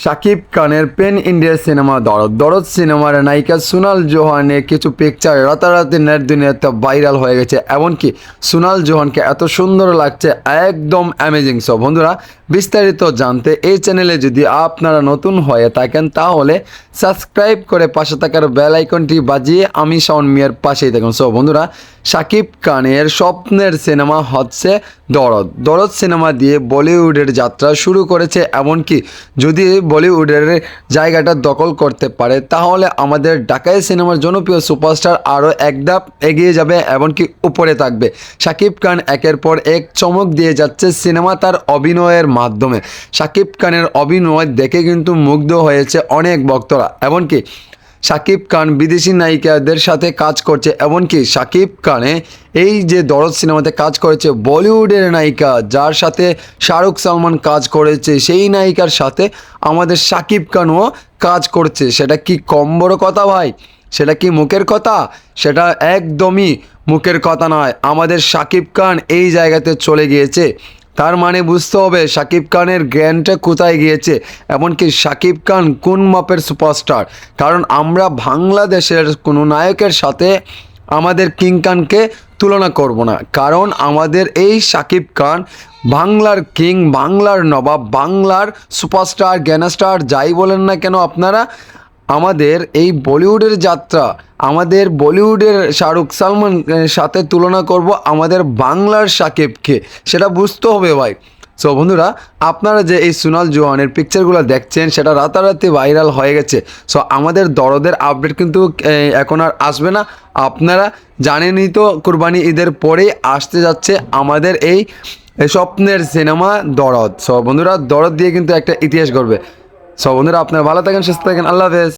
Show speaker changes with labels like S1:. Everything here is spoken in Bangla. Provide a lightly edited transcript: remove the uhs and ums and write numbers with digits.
S1: শাকিব খানের পেন ইন্ডিয়ার সিনেমা দরদ দরদ সিনেমার নায়িকা সোনাল জোহানের কিছু পিকচার রাতারাতি নেট দুনিয়াতে ভাইরাল হয়ে গেছে। এমনকি সোনাল জোহানকে এত সুন্দর লাগছে, একদম অ্যামেজিং। সো বন্ধুরা, বিস্তারিত জানতে এই চ্যানেলে যদি আপনারা নতুন হয়ে থাকেন তাহলে সাবস্ক্রাইব করে পাশে থাকার বেল আইকনটি বাজিয়ে আমি শাওন মিয়ার পাশেই থাকুন। সো বন্ধুরা, শাকিব খানের স্বপ্নের সিনেমা হচ্ছে দরদ দরদ সিনেমা দিয়ে বলিউডের যাত্রা শুরু করেছে। এমনকি যদি বলিউডের জায়গাটা দখল করতে পারে তাহলে আমাদের ঢাকায় সিনেমার জনপ্রিয় সুপারস্টার আরও এক ধাপ এগিয়ে যাবে, এমনকি উপরে থাকবে। শাকিব খান একের পর এক চমক দিয়ে যাচ্ছে সিনেমা তার অভিনয়ের মাধ্যমে। শাকিব খানের অভিনয় দেখে কিন্তু মুগ্ধ হয়েছে অনেক ভক্তরা। এমনকি শাকিব খান বিদেশি নায়িকাদের সাথে কাজ করছে, এমনকি শাকিব খানে এই যে দরদ সিনেমাতে কাজ করেছে বলিউডের নায়িকা যার সাথে শাহরুখ সালমান কাজ করেছে, সেই নায়িকার সাথে আমাদের শাকিব খানও কাজ করছে। সেটা কি কম বড় কথা ভাই? সেটা কি মুখের কথা? সেটা একদমই মুখের কথা নয়। আমাদের শাকিব খান এই জায়গাতে চলে গিয়েছে, তার মানে বুঝতে হবে শাকিব খানের জ্ঞানটা কোথায় গিয়েছে, এমনকি শাকিব খান কোন মাপের সুপারস্টার। কারণ আমরা বাংলাদেশের কোনো নায়কের সাথে আমাদের কিং খানকে তুলনা করব না, কারণ আমাদের এই শাকিব খান বাংলার কিং, বাংলার নবাব, বাংলার সুপারস্টার, গ্যাংস্টার যাই বলেন না কেন আপনারা। আমাদের এই বলিউডের যাত্রা, আমাদের বলিউডের শাহরুখ সালমানের সাথে তুলনা করব আমাদের বাংলার শাকিবকে, সেটা বুঝতে হবে ভাই। সো বন্ধুরা, আপনারা যে এই সোনাল জোহানের পিকচারগুলো দেখছেন সেটা রাতারাতি ভাইরাল হয়ে গেছে। সো আমাদের দরদের আপডেট কিন্তু এখন আর আসবে না। আপনারা জানেনই তো, কুরবানি ঈদের পরেই আসতে যাচ্ছে আমাদের এই স্বপ্নের সিনেমা দরদ। সো বন্ধুরা, দরদ দিয়ে কিন্তু একটা ইতিহাস গড়বে। সো বন্ধুরা, আপনারা ভালো থাকেন, সুস্থ থাকেন, আল্লাহ হাফেজ।